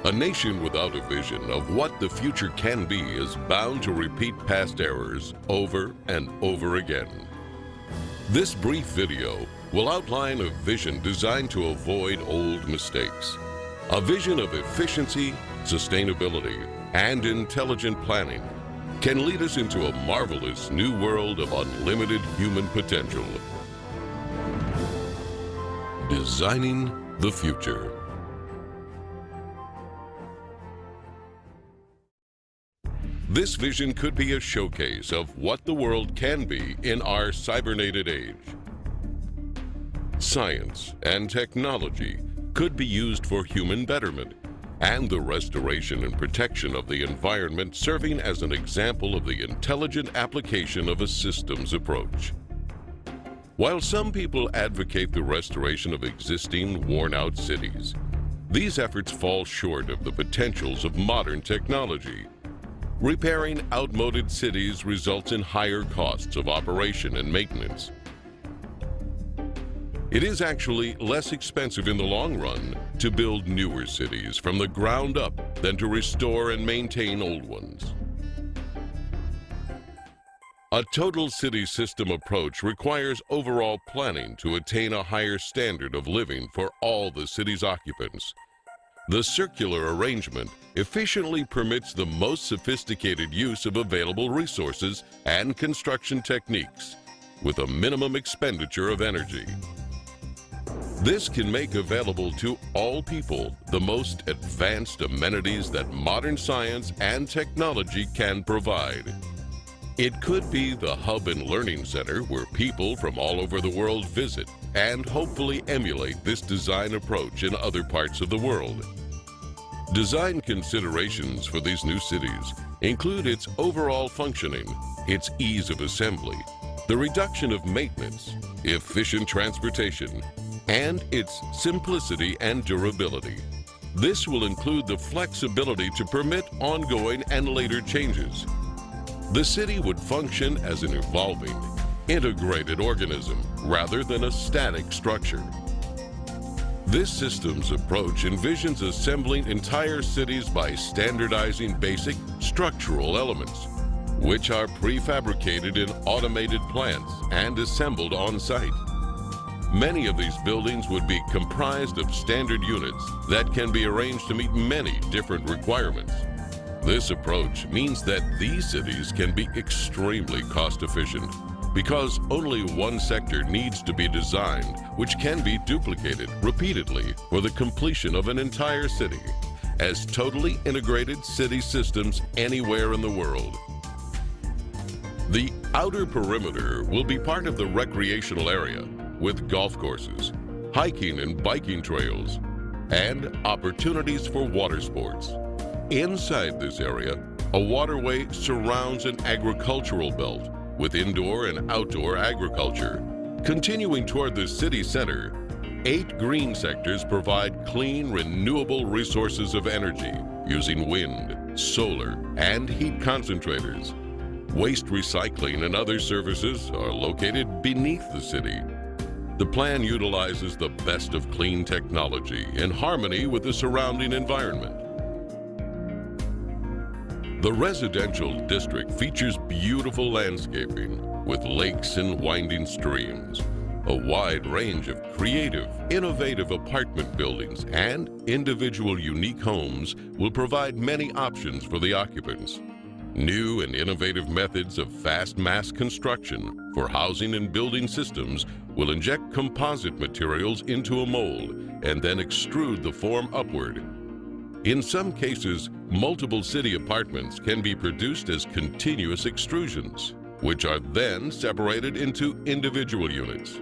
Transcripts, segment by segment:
A nation without a vision of what the future can be is bound to repeat past errors over and over again. This brief video will outline a vision designed to avoid old mistakes. A vision of efficiency, sustainability, and intelligent planning can lead us into a marvelous new world of unlimited human potential. Designing the future. This vision could be a showcase of what the world can be in our cybernated age. Science and technology could be used for human betterment and the restoration and protection of the environment, serving as an example of the intelligent application of a systems approach. While some people advocate the restoration of existing, worn-out cities, these efforts fall short of the potentials of modern technology. Repairing outmoded cities results in higher costs of operation and maintenance. It is actually less expensive in the long run to build newer cities from the ground up than to restore and maintain old ones. A total city system approach requires overall planning to attain a higher standard of living for all the city's occupants. The circular arrangement efficiently permits the most sophisticated use of available resources and construction techniques with a minimum expenditure of energy. This can make available to all people the most advanced amenities that modern science and technology can provide. It could be the hub and learning center where people from all over the world visit and hopefully emulate this design approach in other parts of the world. Design considerations for these new cities include its overall functioning, its ease of assembly, the reduction of maintenance, efficient transportation, and its simplicity and durability. This will include the flexibility to permit ongoing and later changes. The city would function as an evolving, integrated organism rather than a static structure. This systems approach envisions assembling entire cities by standardizing basic structural elements, which are prefabricated in automated plants and assembled on site. Many of these buildings would be comprised of standard units that can be arranged to meet many different requirements. This approach means that these cities can be extremely cost efficient because only one sector needs to be designed, which can be duplicated repeatedly for the completion of an entire city as totally integrated city systems anywhere in the world. The outer perimeter will be part of the recreational area with golf courses, hiking and biking trails, and opportunities for water sports. Inside this area, a waterway surrounds an agricultural belt with indoor and outdoor agriculture. Continuing toward the city center, 8 green sectors provide clean, renewable resources of energy using wind, solar, and heat concentrators. Waste recycling and other services are located beneath the city. The plan utilizes the best of clean technology in harmony with the surrounding environment. The residential district features beautiful landscaping with lakes and winding streams, a wide range of creative, innovative apartment buildings, and individual unique homes will provide many options for the occupants. New and innovative methods of fast mass construction for housing and building systems will inject composite materials into a mold and then extrude the form upward. In some cases, multiple city apartments can be produced as continuous extrusions, which are then separated into individual units.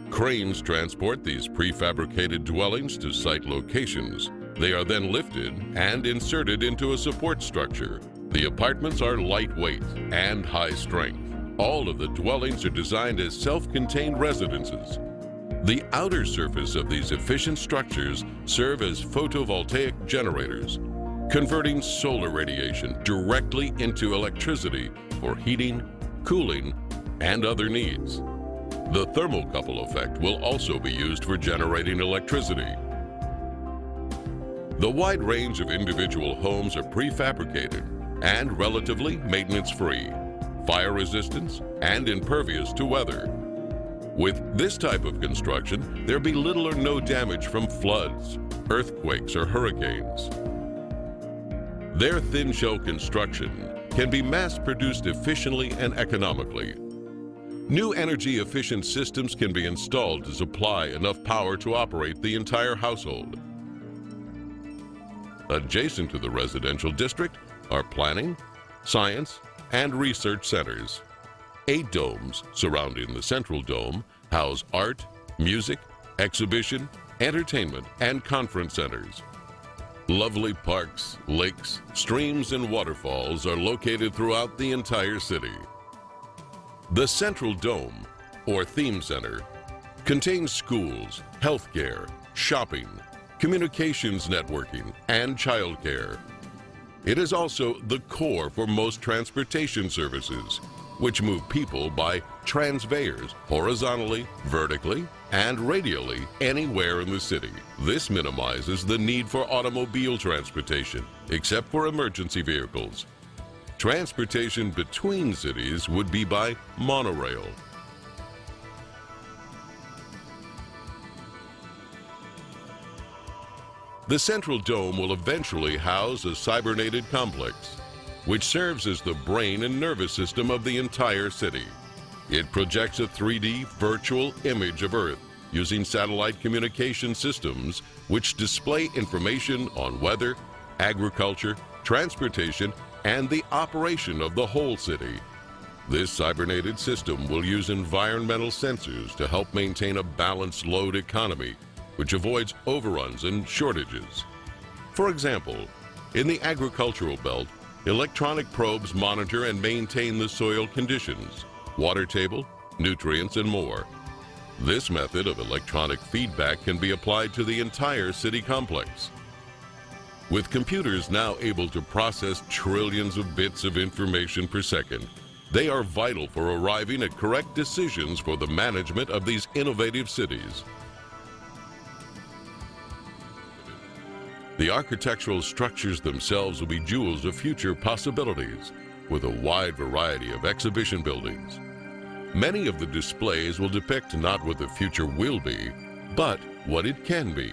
Cranes transport these prefabricated dwellings to site locations. They are then lifted and inserted into a support structure. The apartments are lightweight and high strength. All of the dwellings are designed as self-contained residences. The outer surface of these efficient structures serve as photovoltaic generators, converting solar radiation directly into electricity for heating, cooling, and other needs. The thermocouple effect will also be used for generating electricity. The wide range of individual homes are prefabricated and relatively maintenance-free, fire resistance, and impervious to weather. With this type of construction, there'd be little or no damage from floods, earthquakes, or hurricanes. Their thin shell construction can be mass-produced efficiently and economically. New energy-efficient systems can be installed to supply enough power to operate the entire household. Adjacent to the residential district are planning, science, and research centers. 8 domes surrounding the central dome house art, music, exhibition, entertainment, and conference centers. Lovely parks, lakes, streams, and waterfalls are located throughout the entire city. The Central Dome, or Theme Center, contains schools, healthcare, shopping, communications networking, and childcare. It is also the core for most transportation services, which move people by transveyors horizontally, vertically, and radially anywhere in the city. This minimizes the need for automobile transportation, except for emergency vehicles. Transportation between cities would be by monorail. The Central Dome will eventually house a cybernated complex, which serves as the brain and nervous system of the entire city. It projects a 3D virtual image of Earth using satellite communication systems which display information on weather, agriculture, transportation, and the operation of the whole city. This cybernated system will use environmental sensors to help maintain a balanced load economy, which avoids overruns and shortages. For example, in the agricultural belt, electronic probes monitor and maintain the soil conditions, water table, nutrients, and more. This method of electronic feedback can be applied to the entire city complex. With computers now able to process trillions of bits of information per second, they are vital for arriving at correct decisions for the management of these innovative cities. The architectural structures themselves will be jewels of future possibilities, with a wide variety of exhibition buildings. Many of the displays will depict not what the future will be, but what it can be.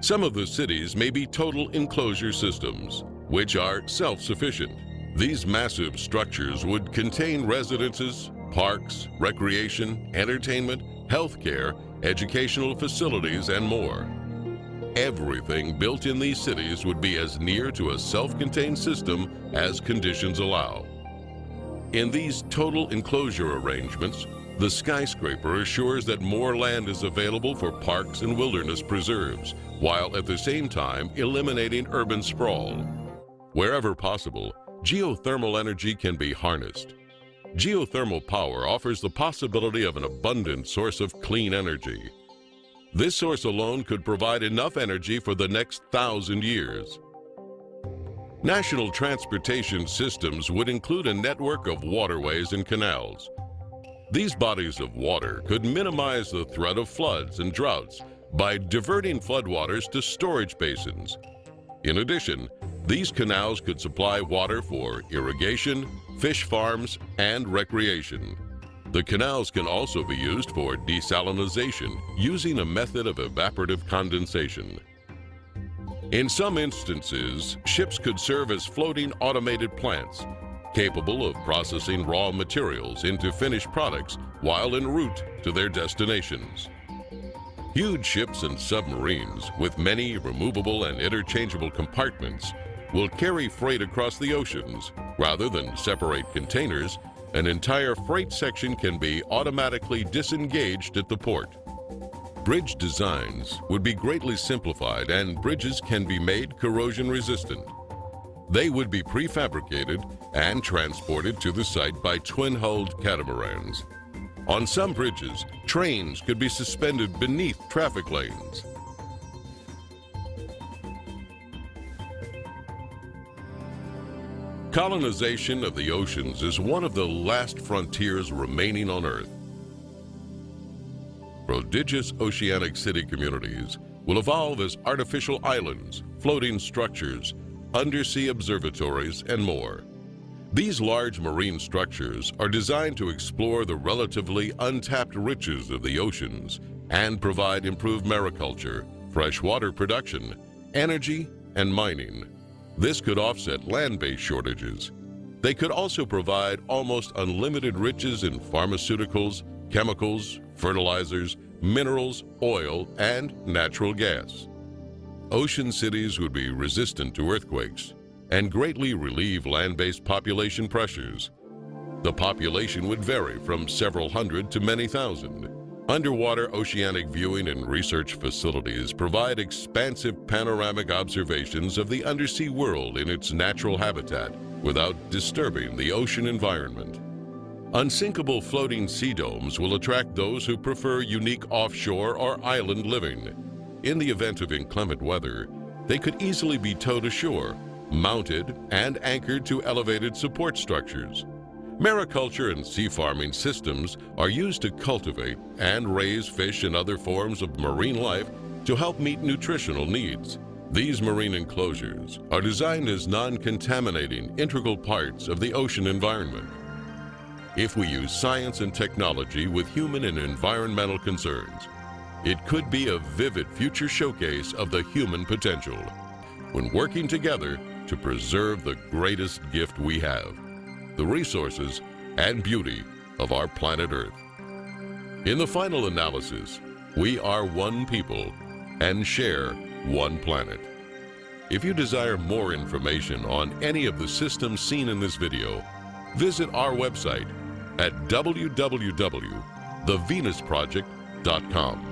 Some of the cities may be total enclosure systems, which are self-sufficient. These massive structures would contain residences, parks, recreation, entertainment, healthcare, educational facilities, and more. Everything built in these cities would be as near to a self-contained system as conditions allow. In these total enclosure arrangements, the skyscraper assures that more land is available for parks and wilderness preserves, while at the same time eliminating urban sprawl. Wherever possible, geothermal energy can be harnessed. Geothermal power offers the possibility of an abundant source of clean energy. This source alone could provide enough energy for the next 1,000 years. National transportation systems would include a network of waterways and canals. These bodies of water could minimize the threat of floods and droughts by diverting floodwaters to storage basins. In addition, these canals could supply water for irrigation, fish farms, and recreation. The canals can also be used for desalination using a method of evaporative condensation. In some instances, ships could serve as floating automated plants, capable of processing raw materials into finished products while en route to their destinations. Huge ships and submarines with many removable and interchangeable compartments will carry freight across the oceans. Rather than separate containers, an entire freight section can be automatically disengaged at the port. Bridge designs would be greatly simplified, and bridges can be made corrosion resistant. They would be prefabricated and transported to the site by twin-hulled catamarans. On some bridges, trains could be suspended beneath traffic lanes. Colonization of the oceans is one of the last frontiers remaining on Earth. Prodigious oceanic city communities will evolve as artificial islands, floating structures, undersea observatories, and more. These large marine structures are designed to explore the relatively untapped riches of the oceans and provide improved mariculture, freshwater production, energy, and mining. This could offset land-based shortages. They could also provide almost unlimited riches in pharmaceuticals, chemicals, fertilizers, minerals, oil, and natural gas. Ocean cities would be resistant to earthquakes and greatly relieve land-based population pressures. The population would vary from several hundred to many thousand. Underwater oceanic viewing and research facilities provide expansive panoramic observations of the undersea world in its natural habitat without disturbing the ocean environment. Unsinkable floating sea domes will attract those who prefer unique offshore or island living. In the event of inclement weather, they could easily be towed ashore, mounted and anchored to elevated support structures. Mariculture and sea farming systems are used to cultivate and raise fish and other forms of marine life to help meet nutritional needs. These marine enclosures are designed as non-contaminating integral parts of the ocean environment. If we use science and technology with human and environmental concerns, it could be a vivid future showcase of the human potential when working together to preserve the greatest gift we have, the resources and beauty of our planet Earth. In the final analysis, we are one people and share one planet. If you desire more information on any of the systems seen in this video, visit our website at www.thevenusproject.com.